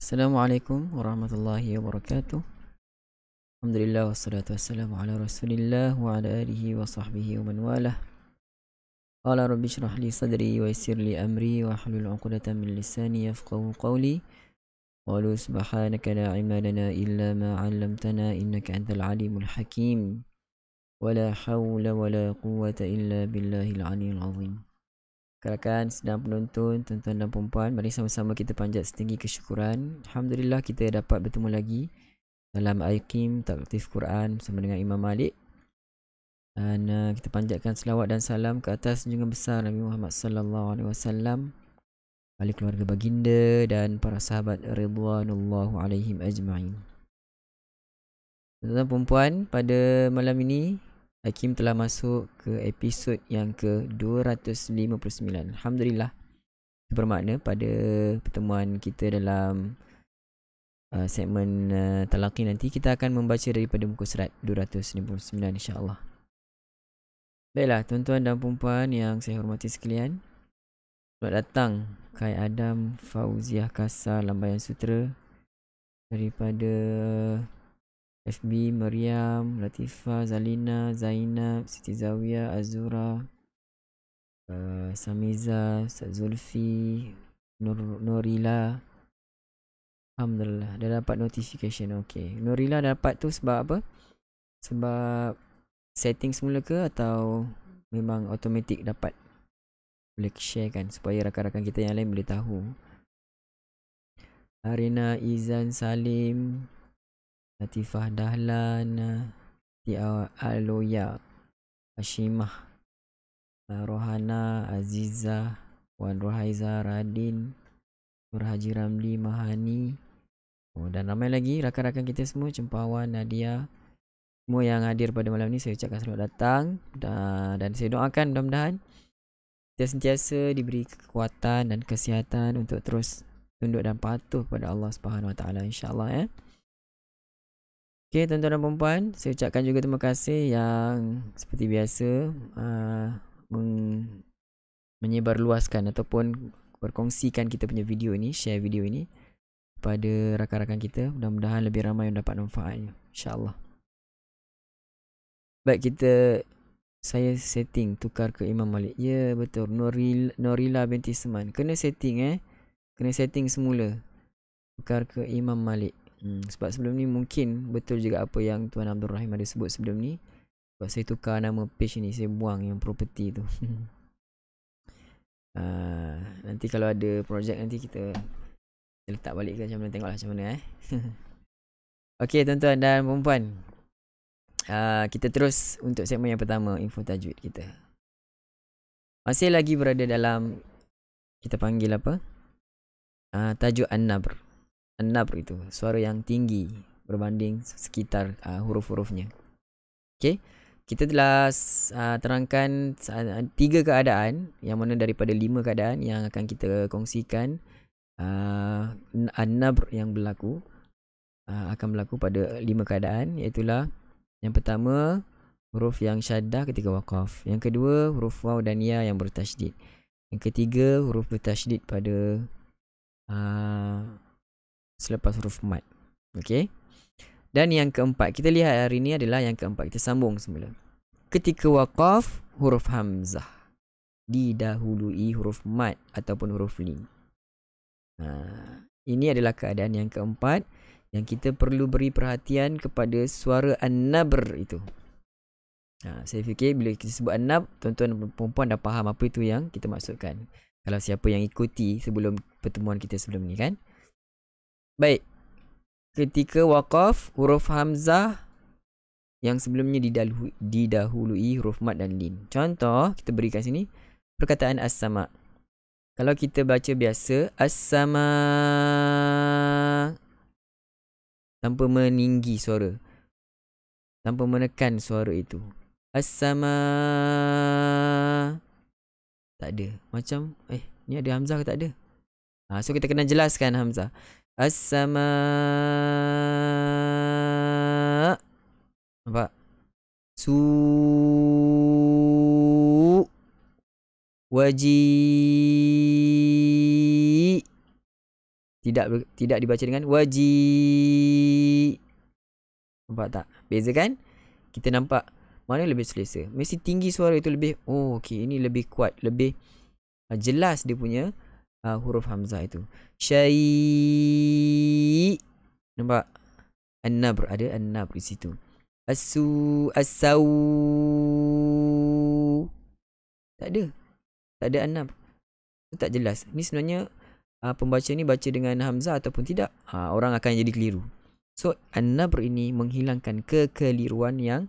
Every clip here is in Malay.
Assalamualaikum warahmatullahi wabarakatuh. Alhamdulillah wassalatu wassalamu ala Rasulillah wa ala alihi wa sahbihi wa man walah. Qala rabbi shrah li sadri wa yassir li amri wa hlul 'uqdatam min lisani yafqahu qawli. Qalu subhanaka la 'ilma lana illa ma 'allamtana innaka antal alimul hakim. Wala hawla wala quwwata illa billahil 'aliyyil 'azim. Rakan sedang penonton, tuan-tuan dan puan-puan, mari sama-sama kita panjat setinggi kesyukuran. Alhamdulillah kita dapat bertemu lagi dalam Aikim Taktif Quran bersama dengan Imam Malik. Dan kita panjatkan selawat dan salam ke atas junjungan besar Nabi Muhammad sallallahu alaihi wasallam, ahli keluarga baginda dan para sahabat ridwanullahu alaihim ajma'in. Tuan-tuan dan puan-puan, pada malam ini Hakim telah masuk ke episod yang ke-259. Alhamdulillah. Bermakna pada pertemuan kita dalam segmen talaqi nanti kita akan membaca daripada muka surat 259 insya-Allah. Baiklah tuan-tuan dan puan-puan yang saya hormati sekalian. Selamat datang Kai Adam Fauziah Kasar Lambayan Sutera daripada FB, Maryam, Latifah, Zalina, Zainab, Siti Zawiyah, Azura, Samiza, Ustaz Zulfi, Norila. Alhamdulillah, dah dapat notification. Okay, Norila dapat tu sebab apa? Sebab setting semula ke atau memang automatic dapat? Boleh share kan supaya rakan-rakan kita yang lain boleh tahu. Arina Izan Salim, Latifah Dahlan, Tia Aloya, Hashimah, Rohana, Aziza, Wan Rohaiza, Radin, Nur Haji Ramli, Mahani, dan ramai lagi rakan-rakan kita semua, Cempawan, Nadia, semua yang hadir pada malam ni saya ucapkan selamat datang dan saya doakan mudah-mudahan kita sentiasa diberi kekuatan dan kesihatan untuk terus tunduk dan patuh kepada Allah Subhanahu Wa Taala insya-Allah. Okay, tuan-tuan dan puan-puan, saya ucapkan juga terima kasih yang seperti biasa menyebarluaskan ataupun berkongsikan kita punya video ini, share video ini pada rakan-rakan kita. Mudah-mudahan lebih ramai yang dapat manfaatnya, insya-Allah. Baik, saya setting tukar ke Imam Malik. Ya, betul. Norila binti Seman. Kena setting Kena setting semula. Tukar ke Imam Malik. Sebab sebelum ni mungkin betul juga apa yang Tuan Abdul Rahim ada sebut sebelum ni. Sebab saya tukar nama page ni, saya buang yang property tu. Nanti kalau ada projek nanti kita letak balik ke macam mana, tengoklah macam mana. Okey tuan-tuan dan puan-puan, kita terus untuk segmen yang pertama, info tajwid kita. Masih lagi berada dalam, kita panggil apa, tajuk An-Nabr. An-Nabr itu suara yang tinggi berbanding sekitar huruf-hurufnya. Okey, kita telah terangkan 3 keadaan, yang mana daripada 5 keadaan yang akan kita kongsikan. An-Nabr yang berlaku akan berlaku pada 5 keadaan, iaitulah yang pertama huruf yang syaddah ketika waqaf, yang kedua huruf waw dan ya yang bertasydid, yang ketiga huruf bertasydid pada selepas huruf mat. Okey. Dan yang keempat, kita lihat hari ini adalah yang keempat. Kita sambung semula. Ketika waqaf, huruf hamzah didahului huruf mat ataupun huruf lin. Ini adalah keadaan yang keempat yang kita perlu beri perhatian kepada suara An-Nabr itu. Saya fikir bila kita sebut An-Nabr, tuan-tuan dan perempuan dah faham apa itu yang kita maksudkan. Kalau siapa yang ikuti sebelum pertemuan kita sebelum ni kan. Baik, ketika waqaf, huruf hamzah yang sebelumnya didahului huruf mat dan lin. Contoh, kita berikan sini perkataan as-sama. Kalau kita baca biasa, as-sama tanpa meninggi suara, tanpa menekan suara itu. As-sama tak ada. Macam, ni ada hamzah ke tak ada? So kita kena jelaskan hamzah. As-sama. Nampak? Su waji. tidak dibaca dengan waji. Nampak tak? Beza kan? Kita nampak mana lebih selesa. Mesti tinggi suara itu lebih, oh okey, ini lebih kuat, lebih jelas dia punya huruf hamzah itu. Syai. Nampak? An-nabr, ada an-nabr di situ. As-su, as-sau. Tak ada. Tak ada an-nabr. Itu tak jelas. Ni sebenarnya pembaca ni baca dengan hamzah ataupun tidak. Orang akan jadi keliru. So, an-nabr ini menghilangkan kekeliruan yang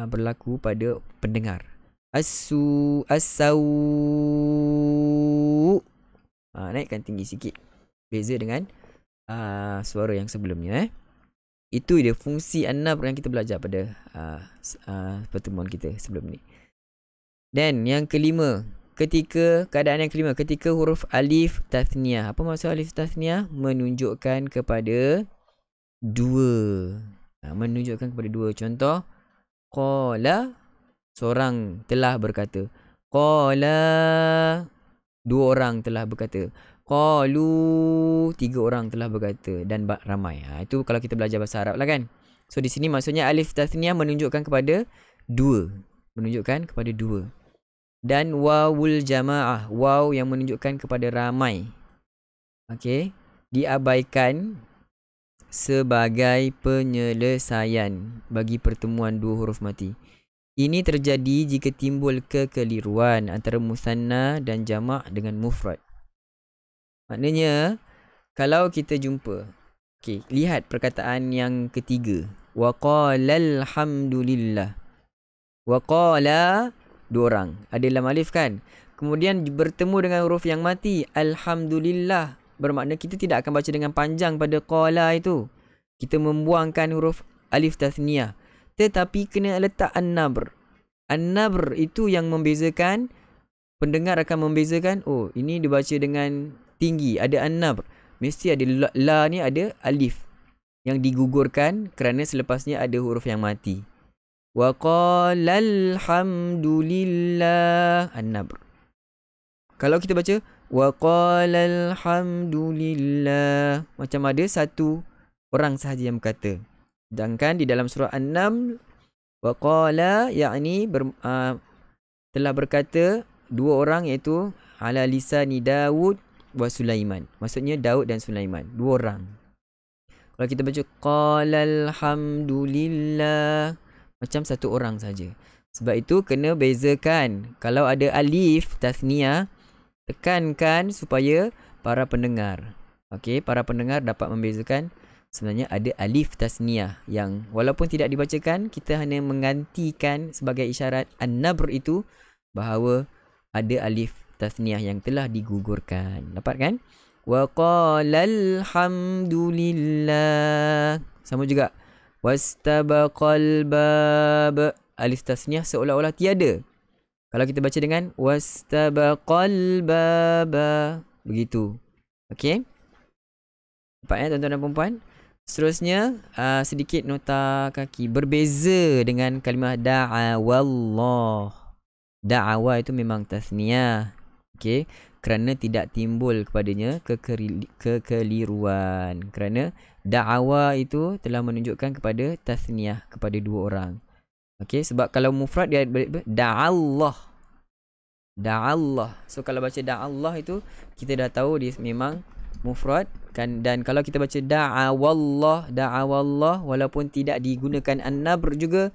berlaku pada pendengar. As-su, as-sau. Naikkan tinggi sikit. Beza dengan suara yang sebelumnya. Itu dia fungsi an-nabr yang kita belajar pada pertemuan kita sebelum ni. Dan yang kelima, keadaan yang kelima, ketika huruf alif tathniyah. Apa maksud alif tathniyah? Menunjukkan kepada dua. Menunjukkan kepada dua. Contoh, qala, seorang telah berkata. Qala, dua orang telah berkata. Qalu, tiga orang telah berkata. Dan ramai. Itu kalau kita belajar bahasa Arab lah kan. So di sini maksudnya alif tathniyah menunjukkan kepada dua. Menunjukkan kepada dua. Dan wawul jamaah, waw yang menunjukkan kepada ramai. Okey, diabaikan sebagai penyelesaian bagi pertemuan dua huruf mati. Ini terjadi jika timbul kekeliruan antara musanna dan jamak dengan mufrad. Maknanya kalau kita jumpa, okey, lihat perkataan yang ketiga. Wa qala alhamdulillah. Wa qala, dua orang. Ada lam alif kan? Kemudian bertemu dengan huruf yang mati. Alhamdulillah. Bermakna kita tidak akan baca dengan panjang pada qala itu. Kita membuangkan huruf alif tathniyah. Tetapi kena letak an-nabr. An-nabr itu yang membezakan. Pendengar akan membezakan. Oh, ini dibaca dengan tinggi. Ada an-nabr. Mesti ada la ni ada alif. Yang digugurkan kerana selepasnya ada huruf yang mati. Wa qala alhamdulillah, an-nabr. Kalau kita baca wa qala alhamdulillah, macam ada satu orang sahaja yang berkata. Sedangkan di dalam surah An-Naml, wa qala yakni telah berkata dua orang, iaitu ala lisani Daud wa Sulaiman. Maksudnya Daud dan Sulaiman, dua orang. Kalau kita baca qala alhamdulillah, macam satu orang saja. Sebab itu kena bezakan. Kalau ada alif tathniyah, tekankan supaya para pendengar, okey, para pendengar dapat membezakan sebenarnya ada alif tasniyah yang walaupun tidak dibacakan, kita hanya menggantikan sebagai isyarat an-nabr itu bahawa ada alif tasniyah yang telah digugurkan. Dapat kan? Wa qala alhamdulillah. Sama juga. Wastabaqal bab. Alif tasniyah seolah-olah tiada. Kalau kita baca dengan wastabaqal baba, begitu. Okey? Nampak ya tuan-tuan dan puan-puan? Seterusnya sedikit nota kaki. Berbeza dengan kalimah da'awallah. Da'awa itu memang tasniyah. Okey, kerana tidak timbul kepadanya kekeliruan. Kerana da'awa itu telah menunjukkan kepada tasniyah, kepada dua orang. Okey, sebab kalau mufrad dia da'allah. Da'allah. So kalau baca da'allah itu kita dah tahu dia memang mufrad kan. Dan kalau kita baca da'awallah, da'awallah, walaupun tidak digunakan an-nabr juga,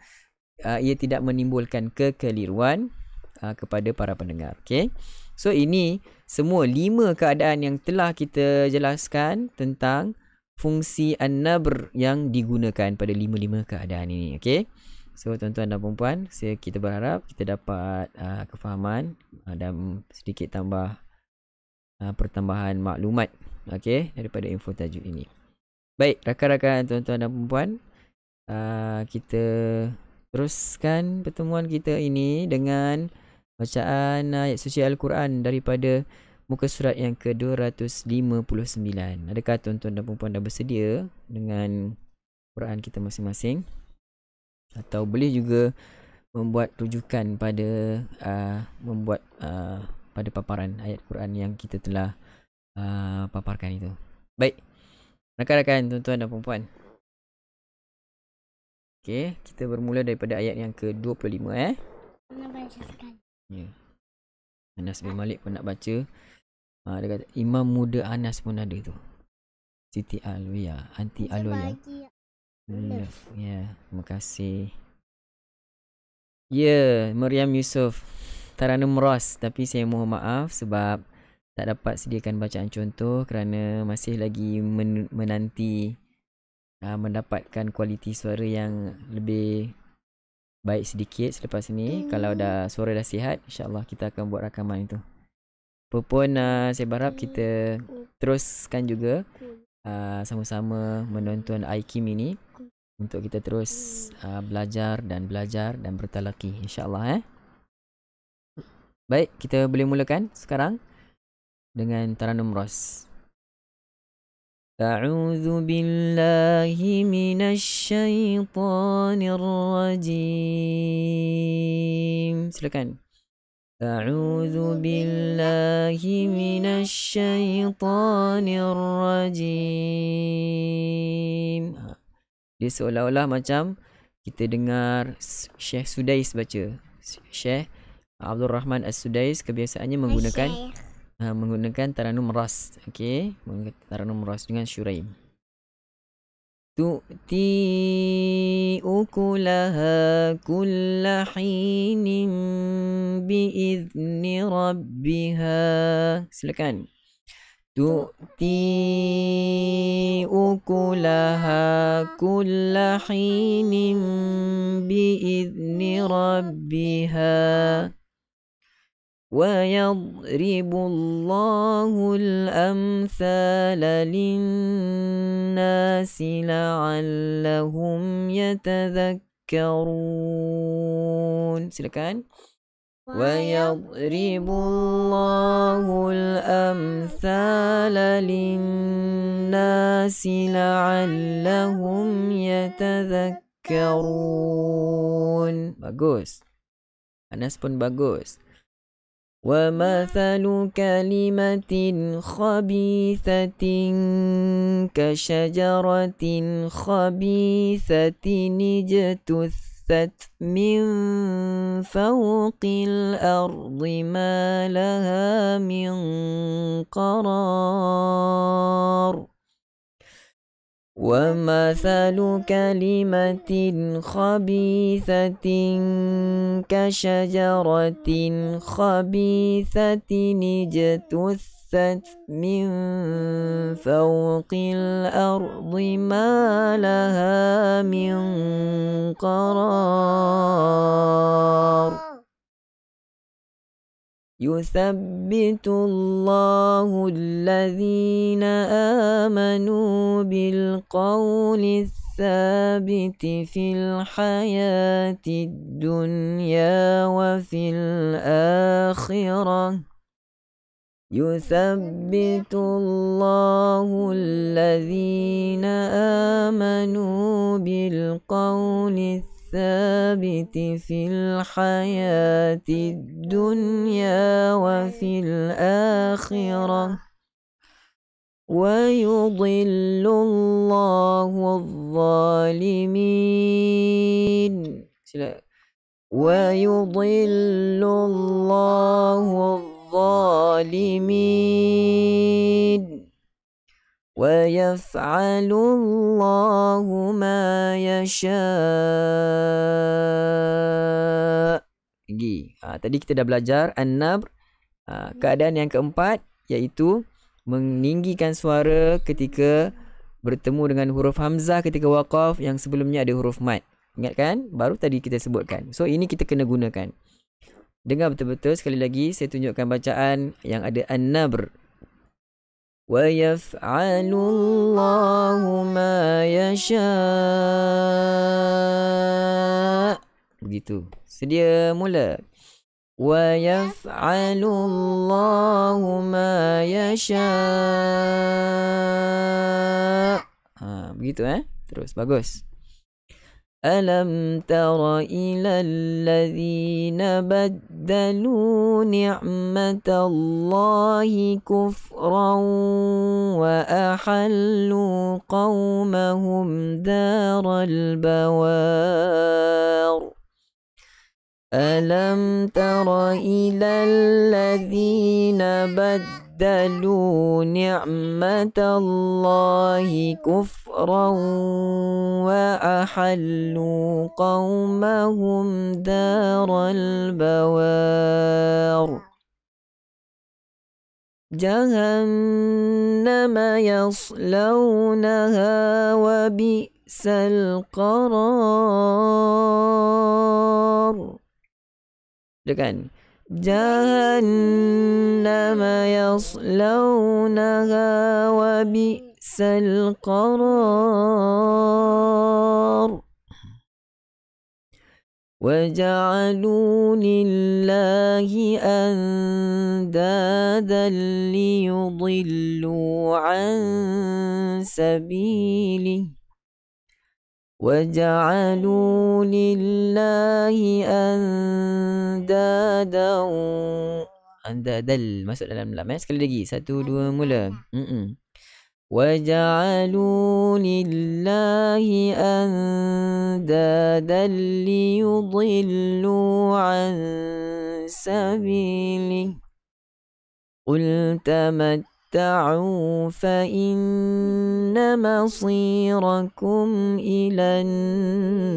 ia tidak menimbulkan kekeliruan kepada para pendengar. Okey. So ini semua 5 keadaan yang telah kita jelaskan tentang fungsi an-nabr yang digunakan pada 5 keadaan ini. Okey. So tuan-tuan dan puan-puan, kita berharap kita dapat kefahaman dan sedikit tambah pertambahan maklumat, okey, daripada info tajuk ini. Baik, rakan-rakan, tuan-tuan dan puan-puan, kita teruskan pertemuan kita ini dengan bacaan ayat suci Al-Quran daripada muka surat yang ke-259. Adakah tuan-tuan dan puan-puan dah bersedia dengan Quran kita masing-masing? Atau boleh juga membuat rujukan pada pada paparan ayat Quran yang kita telah paparkan itu. Baik. Rakan-rakan, tuan-tuan dan puan-puan. Okey, kita bermula daripada ayat yang ke-25 Nak baca sekali. Ya. Anas bin Malik pun nak baca. Dia kata Imam muda Anas pun ada tu. Siti Alwiya, Anti Alwiya. Ya, terima kasih. Ya, Maryam Yusof, Taranum Ros. Tapi saya mohon maaf sebab tak dapat sediakan bacaan contoh kerana masih lagi menanti mendapatkan kualiti suara yang lebih baik sedikit selepas ini. Kalau dah suara dah sihat, insyaAllah kita akan buat rakaman itu. Apapun saya berharap kita teruskan juga sama-sama menonton iKim ini untuk kita terus belajar dan bertalaki, insyaAllah. Baik, kita boleh mulakan sekarang dengan Taranum Ros. A'udzu billahi minasy syaithanir rajim. Silakan. A'udzu billahi minasy syaithanir rajim. Dia seolah-olah macam kita dengar Syekh Sudais baca. Syekh Abdul Rahman As-Sudais kebiasaannya menggunakan Taranum Ras. Okey, menggunakan Taranum Ras dengan Syuraim. Tu'ti ukulaha kulla hinin bi'izni rabbiha. Silakan. Tu'ti ukulaha kulla hinin bi'izni rabbiha. وَيَضْرِبُ اللَّهُ الْأَمْثَالَ لِلنَّاسِ لَعَلَّهُمْ يَتَذَكَّرُونَ. Silakan. وَيَضْرِبُ اللَّهُ الْأَمْثَالَ لِلنَّاسِ لَعَلَّهُمْ يَتَذَكَّرُونَ. Bagus. Anas pun bagus. وَمَثَلُ كَلِمَةٍ خَبِيثَةٍ كَشَجَرَةٍ خَبِيثَةٍ اجْتُثَّتْ مِنْ فَوْقِ الْأَرْضِ مَا لَهَا مِنْ قَرَارٍ. وَمَثَلُ كَلِمَةٍ خَبِيثَةٍ كَشَجَرَةٍ خَبِيثَةٍ اجْتُثَّتْ مِنْ فَوْقِ الْأَرْضِ مَا لَهَا مِنْ قَرَارٍ. يثبت الله الذين آمنوا بالقول الثابت في الحياة الدنيا وفي الآخرة. يثبت الله الذين آمنوا بالقول الثابت في الحياة الدنيا وفي الآخرة ويضل الله الظالمين. ويضل الله الظالمين ويفعل الله ما يشاء. Tadi kita dah belajar An-Nabr. Keadaan yang keempat iaitu meninggikan suara ketika bertemu dengan huruf Hamzah ketika waqaf yang sebelumnya ada huruf mad. Ingat kan? Baru tadi kita sebutkan. So ini kita kena gunakan. Dengar betul-betul sekali lagi saya tunjukkan bacaan yang ada An-Nabr. وَيَفْعَلُ اللَّهُ مَا يَشَاءُ. Begitu. Sedia mula. وَيَفْعَلُ اللَّهُ مَا يَشَاءُ. Begitu Terus bagus. ألم تر إلى الذين بدلوا نعمة الله كفرا وأحلوا قومهم دار البوار ألم تر إلى الذين بدلوا نعمة الله كفرا وأحلوا قومهم دار البوار جهنم يصلونها وبئس القرار Kan جهنم يصلونها وبئس القرار وجعلوا لله أندادا ليضلوا عن سبيله وجعلوا لله أندادا masuk dalam lam sekali lagi 1 2 mula وجعلوا لله أندادا ليضلوا عن سبيله قل تمتعوا فإن مصيركم إلى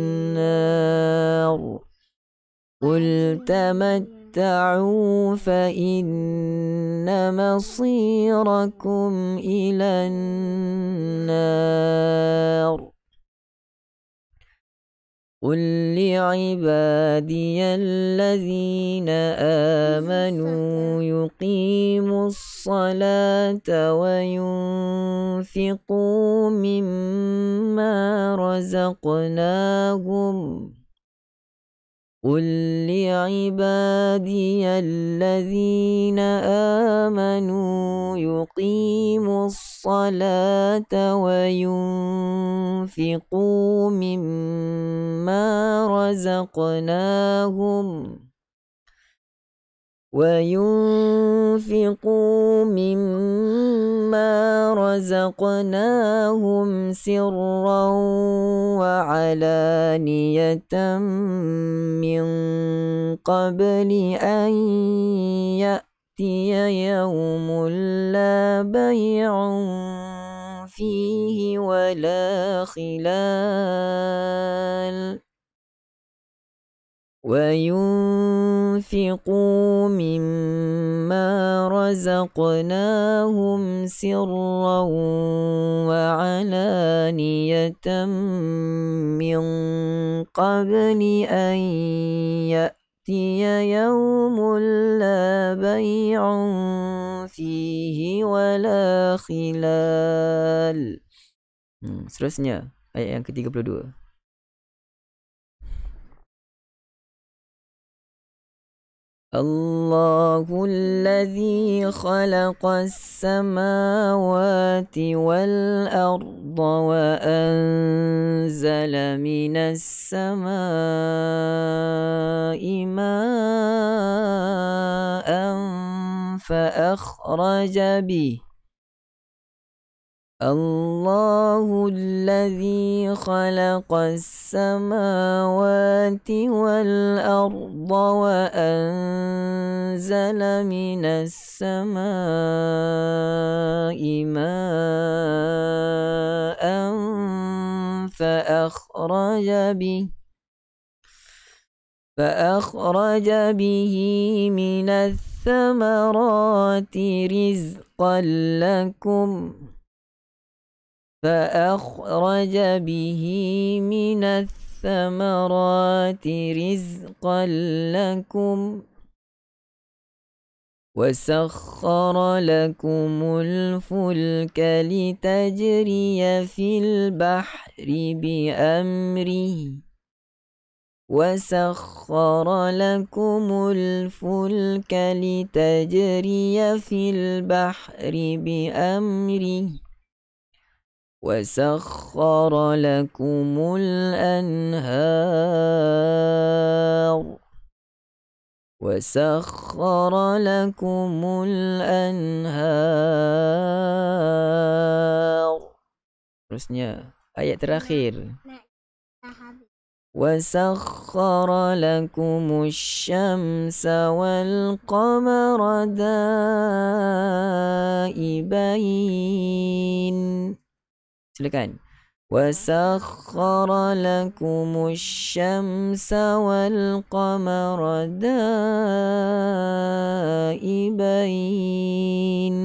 النار قل تمتعوا فإن مصيركم إلى النار قل لعبادي الذين آمنوا يقيموا الصلاة وينفقوا مما رزقناهم قل لعبادي الذين آمنوا يقيموا الصلاة وينفقوا مما رزقناهم سرا وعلانية من قبل أن يأتي يوم لا بيع فيه ولا خلال وينفقوا مما رزقناهم سرا وعلانية من قبل أن يأتي يوم لا بيع فيه ولا خلال. Seterusnya ayat yang ke-32. الله الذي خلق السماوات والأرض وأنزل من السماء ماء فأخرج به الله الذي خلق السماوات والأرض وأنزل من السماء ماء فأخرج به من الثمرات رزقا لكم فأخرج به من الثمرات رزقا لكم وسخر لكم الفلك لتجري في البحر بأمره وسخر لكم الفلك لتجري في البحر بأمره وسخر لكم الأنهار وسخر لكم الأنهار. Terusnya ayat terakhir. وسخر لكم الشمس والقمر دائبين. Silakan. وسخر لكم الشمس والقمر دائبين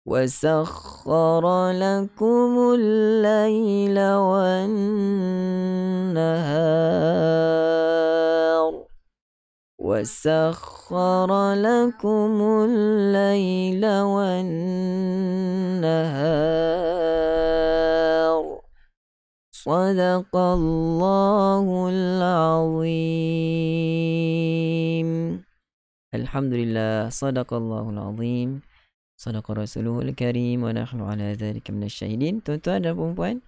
وسخر لكم الليل والنهار وسخر لكم الليل والنهار صدق الله العظيم. Alhamdulillah, sadaqallahul azim, sadaqa rasulul karim, wa nahnu ala dhalika minasyahidin. Tuan-tuan dan puan-puan,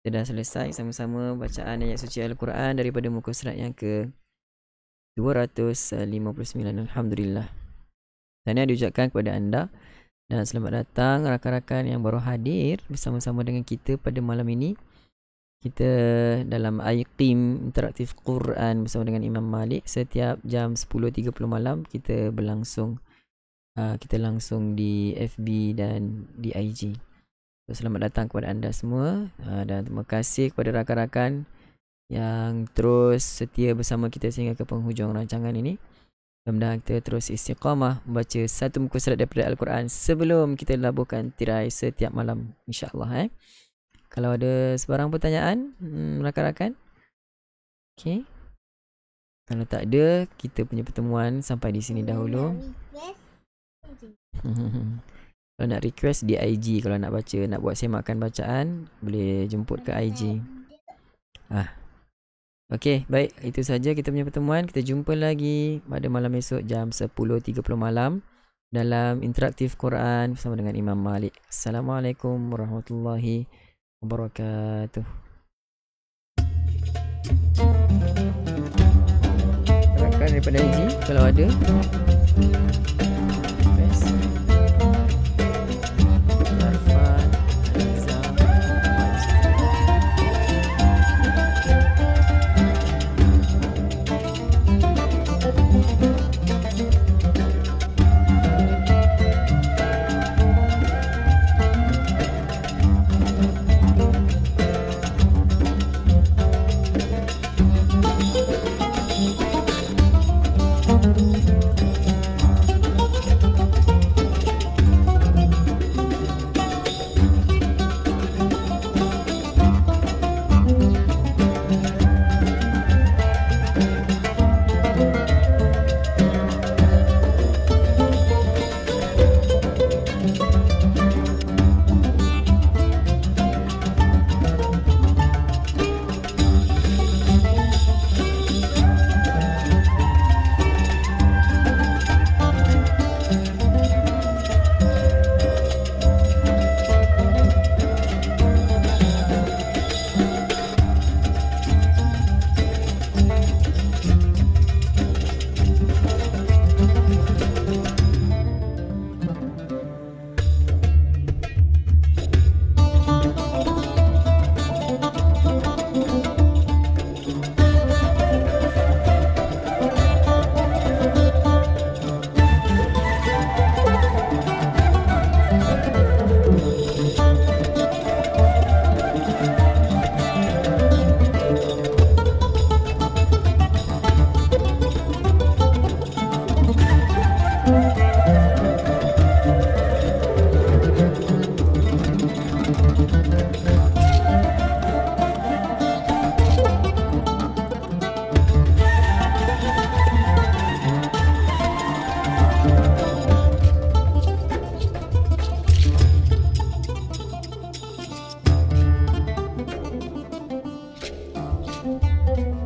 kita dah selesai sama-sama bacaan ayat suci Al-Quran daripada muka surat yang ke 259. Alhamdulillah. Tahniah diucapkan kepada anda dan selamat datang rakan-rakan yang baru hadir bersama-sama dengan kita pada malam ini. Kita dalam IQIM Interaktif Quran bersama dengan Imam Malik. Setiap jam 10.30 malam kita berlangsung. Kita langsung di FB dan di IG. Selamat datang kepada anda semua. Dan terima kasih kepada rakan-rakan yang terus setia bersama kita sehingga ke penghujung rancangan ini. Mudah-mudahan kita terus istiqamah membaca satu muka surat daripada Al-Quran sebelum kita labuhkan tirai setiap malam, insyaAllah. Kalau ada sebarang pertanyaan, rakan-rakan? Okay. Kalau tak ada, kita punya pertemuan sampai di sini dahulu. Kalau nak request di IG, kalau nak baca, nak buat semakan bacaan, boleh jemput ke IG. Okay, baik. Itu saja kita punya pertemuan. Kita jumpa lagi pada malam esok jam 10.30 malam dalam Interaktif Quran bersama dengan Imam Malik. Assalamualaikum warahmatullahi wabarakatuh. Rakan daripada IG kalau ada. Thank you.